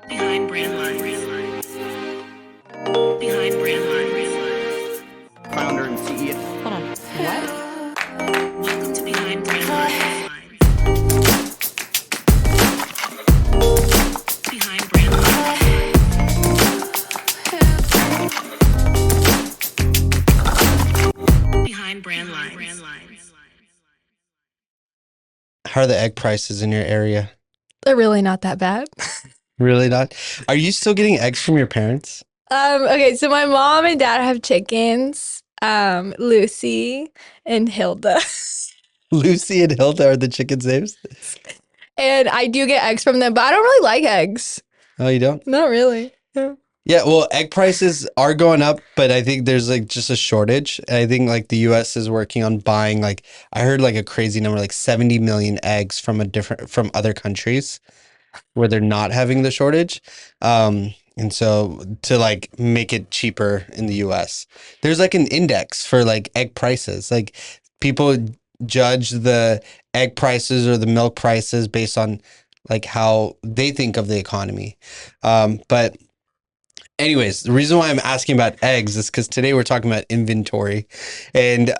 Behind brand lines. Behind brand lines. Founder and CEO. Hold on. What? Welcome to Behind Brand Lines. Behind brand lines. Behind brand lines. How are the egg prices in your area? They're really not that bad. Really not? Are you still getting eggs from your parents? Okay, so my mom and dad have chickens, Lucy and Hilda. Lucy and Hilda are the chicken's names? And I do get eggs from them, but I don't really like eggs. Oh, you don't? Not really. Yeah. Yeah, well, egg prices are going up, but I think there's like just a shortage. I think like the US is working on buying like I heard like a crazy number, like 70 million eggs from from other countries where they're not having the shortage. And so to like make it cheaper in the US, there's like an index for like egg prices. Like people judge the egg prices or the milk prices based on like how they think of the economy. But anyways, the reason why I'm asking about eggs is because today we're talking about inventory, and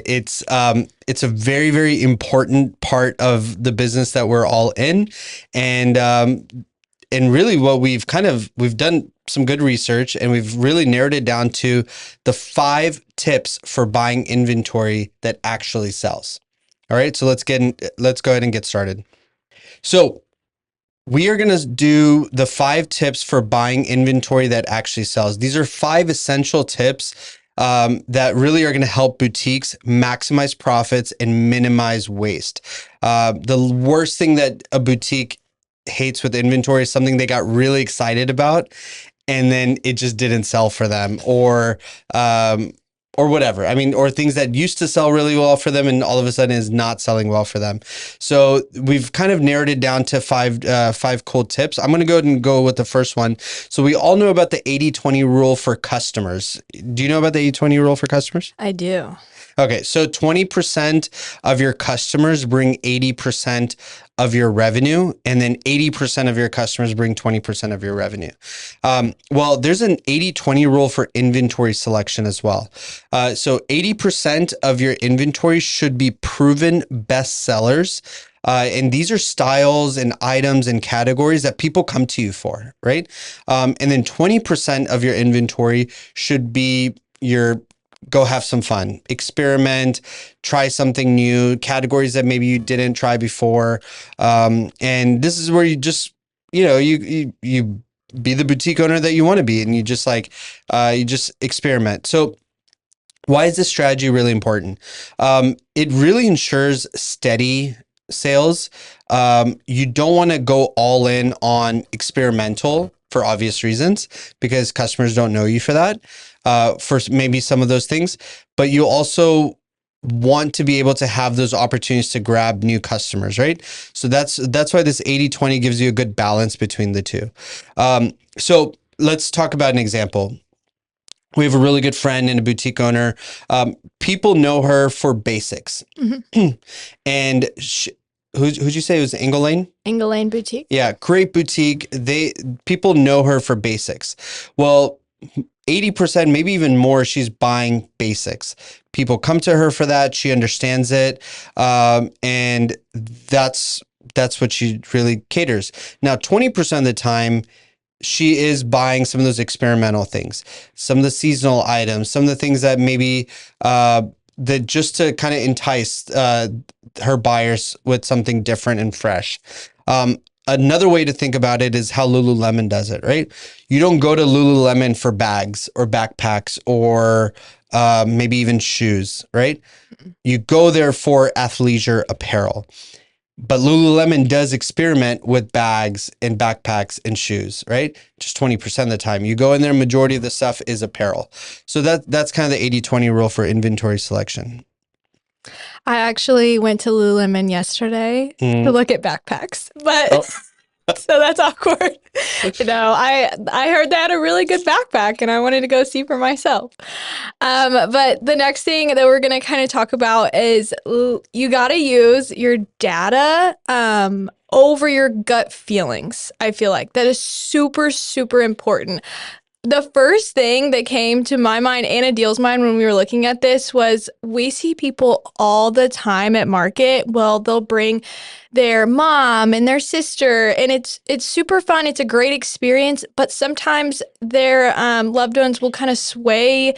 it's a very, very important part of the business that we're all in, and really what we've done some good research, and we've really narrowed it down to the 5 tips for buying inventory that actually sells. All right, so let's go ahead and get started. So we are going to do the 5 tips for buying inventory that actually sells. These are 5 essential tips that really are going to help boutiques maximize profits and minimize waste. The worst thing that a boutique hates with inventory is something they got really excited about and then it just didn't sell for them, or whatever. I mean, or things that used to sell really well for them and all of a sudden is not selling well for them. So we've kind of narrowed it down to 5 cool tips. I'm going to go ahead and go with the first one. So we all know about the 80-20 rule for customers. Do you know about the 80-20 rule for customers? I do. Okay, so 20% of your customers bring 80% of your revenue, and then 80% of your customers bring 20% of your revenue. Well, there's an 80-20 rule for inventory selection as well. So 80% of your inventory should be proven bestsellers. And these are styles and items and categories that people come to you for, right? And then 20% of your inventory should be your go have some fun, experiment, try something new, categories that maybe you didn't try before. And this is where you just, you be the boutique owner that you want to be. And you just you just experiment. So why is this strategy really important? It really ensures steady sales. You don't want to go all in on experimental for obvious reasons, because customers don't know you for that, for maybe some of those things, but you also want to be able to have those opportunities to grab new customers, right? So that's why this 80-20 gives you a good balance between the two. So let's talk about an example. We have a really good friend and a boutique owner. People know her for basics. Mm-hmm. And who'd you say it was? Angle Lane? Angle Lane Boutique. Yeah, great boutique. People know her for basics. Well, 80%, maybe even more, she's buying basics. People come to her for that. She understands it. And that's what she really caters. Now, 20% of the time, she is buying some of those experimental things, some of the seasonal items, some of the things that maybe that just to kind of entice her buyers with something different and fresh. Another way to think about it is how Lululemon does it, right? You don't go to Lululemon for bags or backpacks or maybe even shoes, right? You go there for athleisure apparel. But Lululemon does experiment with bags and backpacks and shoes, right? Just 20% of the time. You go in there, majority of the stuff is apparel. So that's kind of the 80-20 rule for inventory selection. I actually went to Lululemon yesterday to look at backpacks, but so that's awkward. I heard they had a really good backpack and I wanted to go see for myself. But the next thing that we're going to kind of talk about is you got to use your data over your gut feelings. I feel like that is super, super important. The first thing that came to my mind and Adil's mind when we were looking at this was we see people all the time at market. Well, they'll bring their mom and their sister, and it's super fun. It's a great experience, but sometimes their loved ones will kind of sway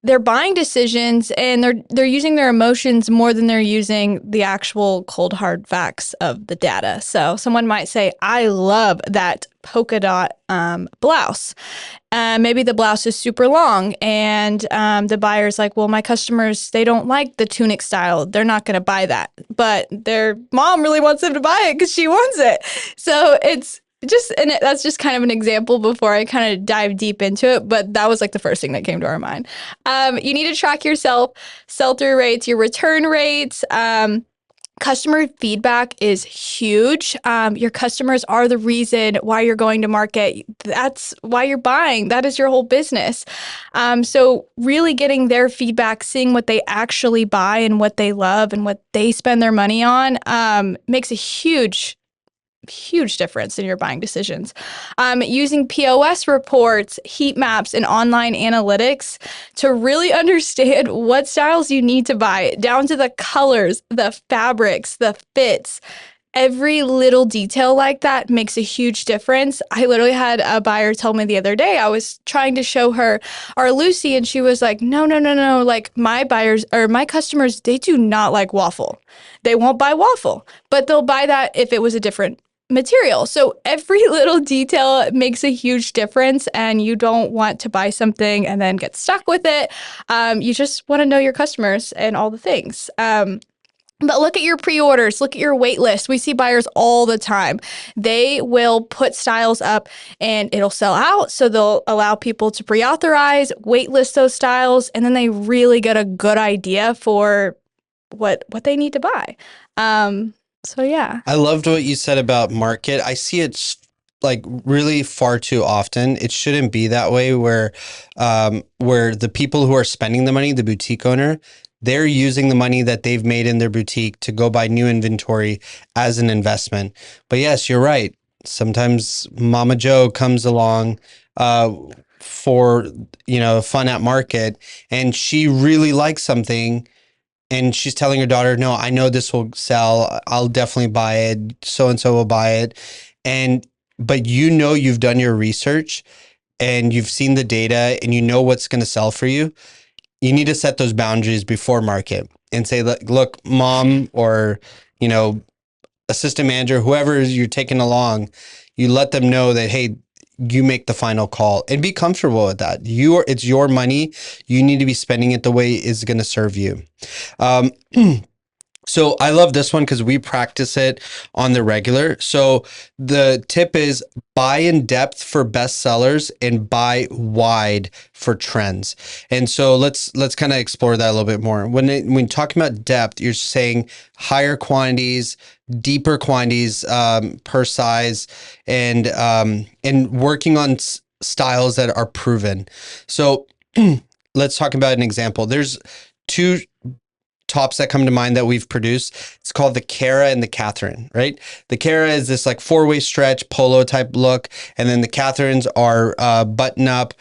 their buying decisions, and they're using their emotions more than they're using the actual cold hard facts of the data. So someone might say, I love that polka dot blouse. Maybe the blouse is super long, and the buyer's like, well, my customers, they don't like the tunic style. They're not going to buy that. But their mom really wants them to buy it because she wants it. So that's just kind of an example before I kind of dive deep into it. But that was like the first thing that came to our mind. You need to track yourself, sell-through rates, your return rates. Customer feedback is huge. Your customers are the reason why you're going to market. That's why you're buying. That is your whole business. So really getting their feedback, seeing what they actually buy and what they love and what they spend their money on makes a huge difference in your buying decisions. Using POS reports, heat maps, and online analytics to really understand what styles you need to buy, down to the colors, the fabrics, the fits. Every little detail like that makes a huge difference. I literally had a buyer tell me the other day, I was trying to show her our Lucy, and she was like, no. Like my buyers or my customers, they do not like waffle. They won't buy waffle, but they'll buy that if it was a different material. So every little detail makes a huge difference, and you don't want to buy something and then get stuck with it. You just want to know your customers and all the things. But look at your pre-orders, look at your wait list. We see buyers all the time. They will put styles up and it'll sell out. So they'll allow people to pre-authorize, wait list those styles, and then they really get a good idea for what they need to buy. So yeah. I loved what you said about market. I see it like really far too often. It shouldn't be that way where the people who are spending the money, the boutique owner, they're using the money that they've made in their boutique to go buy new inventory as an investment. But yes, you're right. Sometimes Mama Joe comes along for, fun at market, and she really likes something. And she's telling her daughter, no, I know this will sell. I'll definitely buy it. So-and-so will buy it. But you've done your research and you've seen the data and you know what's going to sell for you. You need to set those boundaries before market and say, look, mom, or, assistant manager, whoever you're taking along, you let them know that, hey, you make the final call and be comfortable with that. It's your money. You need to be spending it the way it's going to serve you. So I love this one because we practice it on the regular. So the tip is buy in depth for bestsellers and buy wide for trends. And so let's kind of explore that a little bit more. When talking about depth, you're saying higher quantities, deeper quantities per size, and working on styles that are proven. So let's talk about an example. There's two tops that come to mind that we've produced. It's called the Cara and the Catherine, right? The Cara is this like 4-way stretch polo type look. And then the Catherines are button up,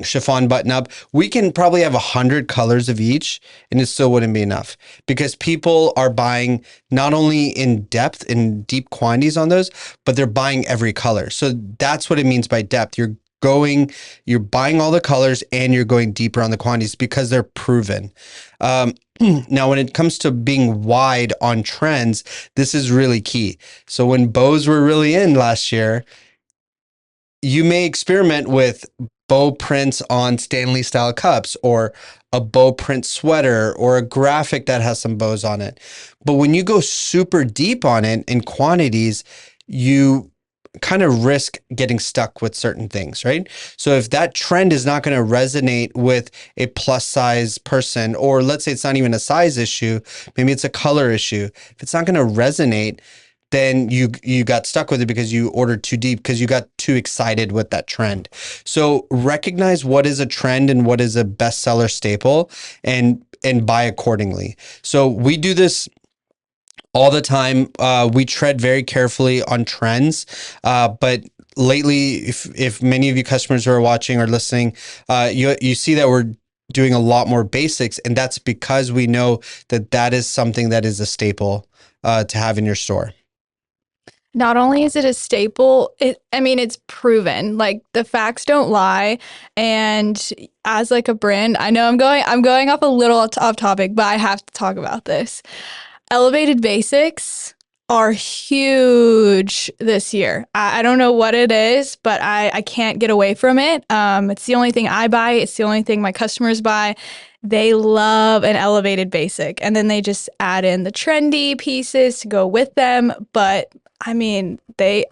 chiffon button up. We can probably have 100 colors of each and it still wouldn't be enough because people are buying not only in depth and deep quantities on those, but they're buying every color. So that's what it means by depth. You're buying all the colors and you're going deeper on the quantities because they're proven. Now, when it comes to being wide on trends, this is really key. So when bows were really in last year, you may experiment with bow prints on Stanley style cups or a bow print sweater or a graphic that has some bows on it. But when you go super deep on it in quantities, you kind of risk getting stuck with certain things, right? So if that trend is not going to resonate with a plus size person, or let's say it's not even a size issue, maybe it's a color issue. If it's not going to resonate, then you got stuck with it because you ordered too deep because you got too excited with that trend. So recognize what is a trend and what is a bestseller staple and buy accordingly. So we do this all the time. We tread very carefully on trends, but lately, if many of you customers who are watching or listening, you see that we're doing a lot more basics, and that's because we know that that is something that is a staple to have in your store. Not only is it a staple, it's proven. Like the facts don't lie. And as like a brand, I know I'm going off a little off topic, but I have to talk about this. Elevated basics are huge this year. I don't know what it is, but I can't get away from it. It's the only thing I buy. It's the only thing my customers buy. They love an elevated basic, and then they just add in the trendy pieces to go with them. But I mean, I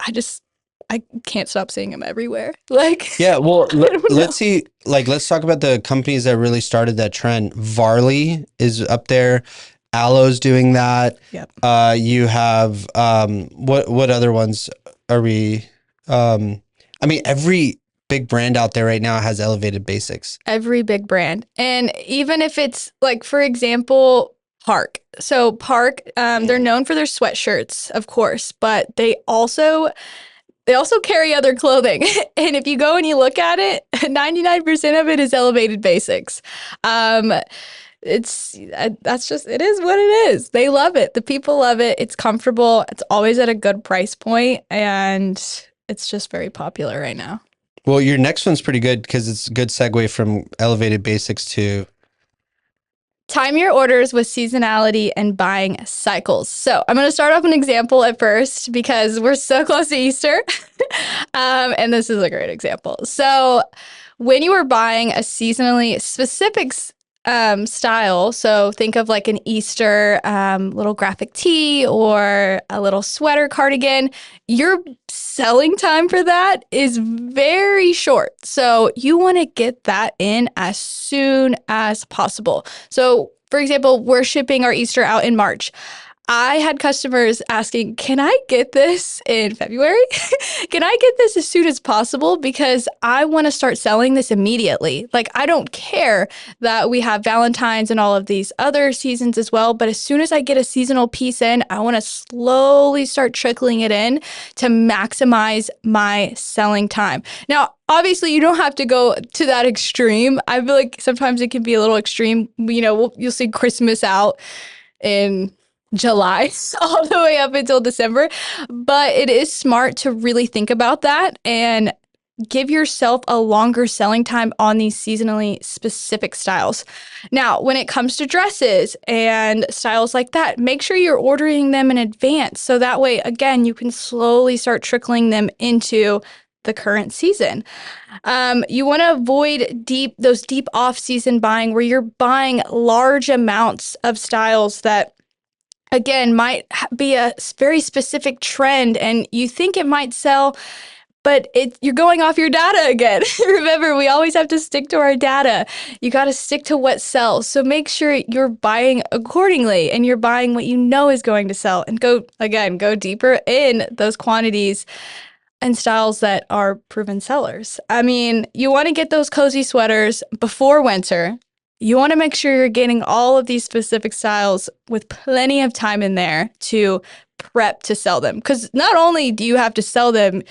can't stop seeing them everywhere. Like, Yeah, well, let's see, like, let's talk about the companies that really started that trend. Varley is up there. Aloe's doing that. Yep. You have, what other ones are we, every big brand out there right now has elevated basics. Every big brand. And even if it's like, for example, Park. So Park, they're known for their sweatshirts, of course, but they also carry other clothing. And if you go and you look at it, 99% of it is elevated basics. It is what it is. They love it. The people love it. It's comfortable. It's always at a good price point, and it's just very popular right now. Well, your next one's pretty good because it's a good segue from elevated basics to time your orders with seasonality and buying cycles. So I'm going to start off an example at first because we're so close to Easter. And this is a great example. So when you are buying a seasonally specific style, so think of like an Easter little graphic tee or a little sweater cardigan, your selling time for that is very short. So you want to get that in as soon as possible. So for example, we're shipping our Easter out in March. I had customers asking, can I get this in February? Can I get this as soon as possible? Because I want to start selling this immediately. Like, I don't care that we have Valentine's and all of these other seasons as well. But as soon as I get a seasonal piece in, I want to slowly start trickling it in to maximize my selling time. Now, obviously, you don't have to go to that extreme. I feel like sometimes it can be a little extreme. You know, you'll see Christmas out in July all the way up until December. But it is smart to really think about that and give yourself a longer selling time on these seasonally specific styles. Now, when it comes to dresses and styles like that, make sure you're ordering them in advance. So that way, again, you can slowly start trickling them into the current season. You want to avoid those deep off-season buying where you're buying large amounts of styles that again, might be a very specific trend and you think it might sell, but you're going off your data again. Remember, we always have to stick to our data. You got to stick to what sells. So make sure you're buying accordingly and you're buying what you know is going to sell, and go deeper in those quantities and styles that are proven sellers. I mean, you want to get those cozy sweaters before winter. You want to make sure you're getting all of these specific styles with plenty of time in there to prep to sell them. Because not only do you have to sell them,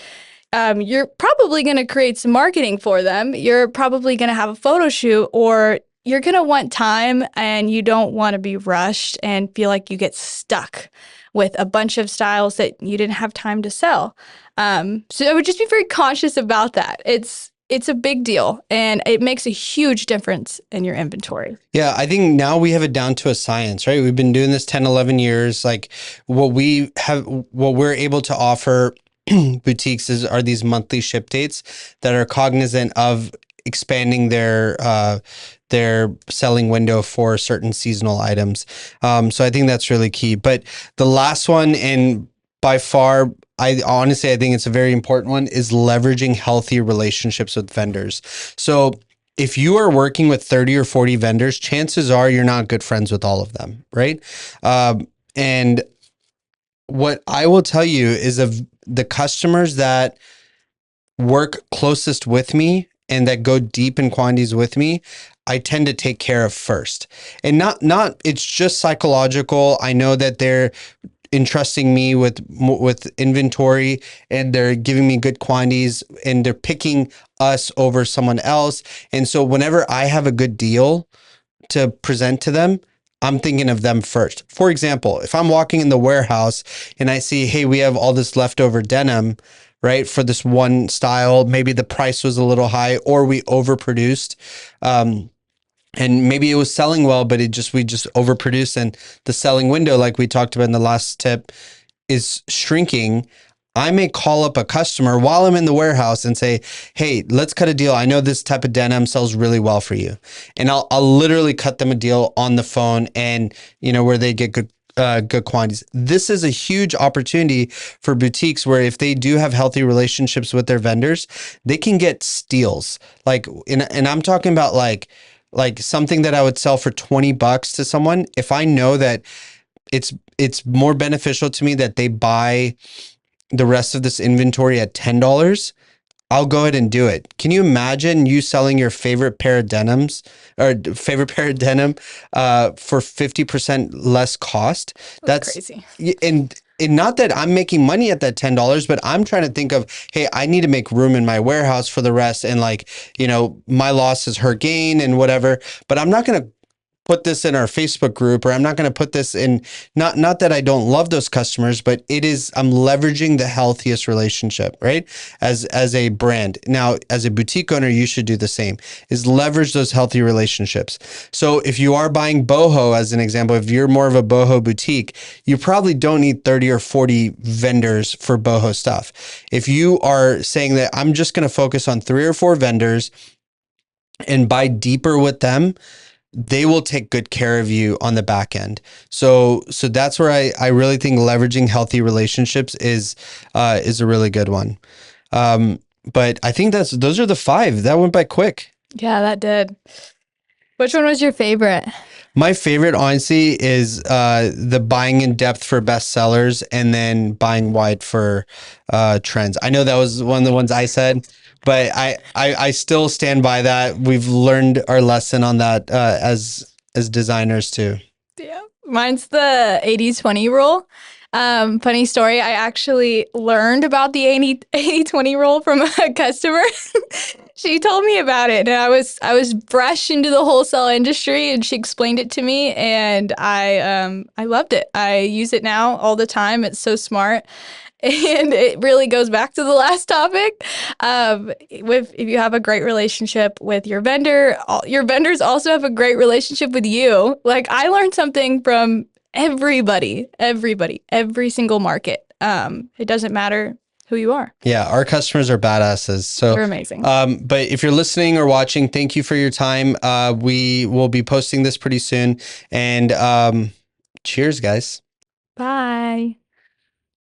you're probably going to create some marketing for them. You're probably going to have a photo shoot, or you're going to want time and you don't want to be rushed and feel like you get stuck with a bunch of styles that you didn't have time to sell. So I would just be very conscious about that. It's a big deal, and it makes a huge difference in your inventory. Yeah, I think now we have it down to a science, right? We've been doing this 10, 11 years. Like what we're able to offer boutiques are these monthly ship dates that are cognizant of expanding their selling window for certain seasonal items. So I think that's really key. But the last one, and by far, I think it's a very important one, is leveraging healthy relationships with vendors. So if you are working with 30 or 40 vendors, chances are you're not good friends with all of them, right? And what I will tell you is, of the customers that work closest with me and that go deep in quantities with me, I tend to take care of first. And not it's just psychological. I know that entrusting me with inventory, and they're giving me good quantities, and they're picking us over someone else. And so whenever I have a good deal to present to them, I'm thinking of them first. For example, if I'm walking in the warehouse and I see, hey, we have all this leftover denim, right, for this one style, maybe the price was a little high or we overproduced. And maybe it was selling well, but we just overproduced, and the selling window, like we talked about in the last tip, is shrinking. I may call up a customer while I'm in the warehouse and say, hey, let's cut a deal. I know this type of denim sells really well for you. And I'll literally cut them a deal on the phone, and, where they get good quantities. This is a huge opportunity for boutiques where if they do have healthy relationships with their vendors, they can get steals. And I'm talking about like something that I would sell for $20 to someone. If I know that it's more beneficial to me that they buy the rest of this inventory at $10, I'll go ahead and do it. Can you imagine you selling your favorite pair of denim for 50% less cost? That's crazy. And not that I'm making money at that $10, but I'm trying to think of, hey, I need to make room in my warehouse for the rest. And my loss is her gain and whatever, but I'm not going to put this in our Facebook group, or I'm not going to put this in, not that I don't love those customers, but I'm leveraging the healthiest relationship, right? As a brand. Now, as a boutique owner, you should do the same, is leverage those healthy relationships. So if you are buying boho, as an example, if you're more of a boho boutique, you probably don't need 30 or 40 vendors for boho stuff. If you are saying that I'm just going to focus on 3 or 4 vendors and buy deeper with them, they will take good care of you on the back end. So that's where I really think leveraging healthy relationships is a really good one. But I think those are the 5. That went by quick. Yeah, that did. Which one was your favorite? My favorite, honestly, is the buying in depth for bestsellers and then buying wide for trends. I know that was one of the ones I said, but I still stand by that. We've learned our lesson on that as designers too. Yeah, mine's the 80-20 rule. Funny story, I actually learned about the 80-20 rule from a customer. She told me about it, and I was fresh into the wholesale industry, and she explained it to me, and I loved it. I use it now all the time. It's so smart. And it really goes back to the last topic. If you have a great relationship with your vendor, your vendors also have a great relationship with you. Like, I learned something from everybody, every single market. It doesn't matter who you are. Yeah, our customers are badasses. So they're amazing. But if you're listening or watching, thank you for your time. We will be posting this pretty soon. And cheers, guys. Bye.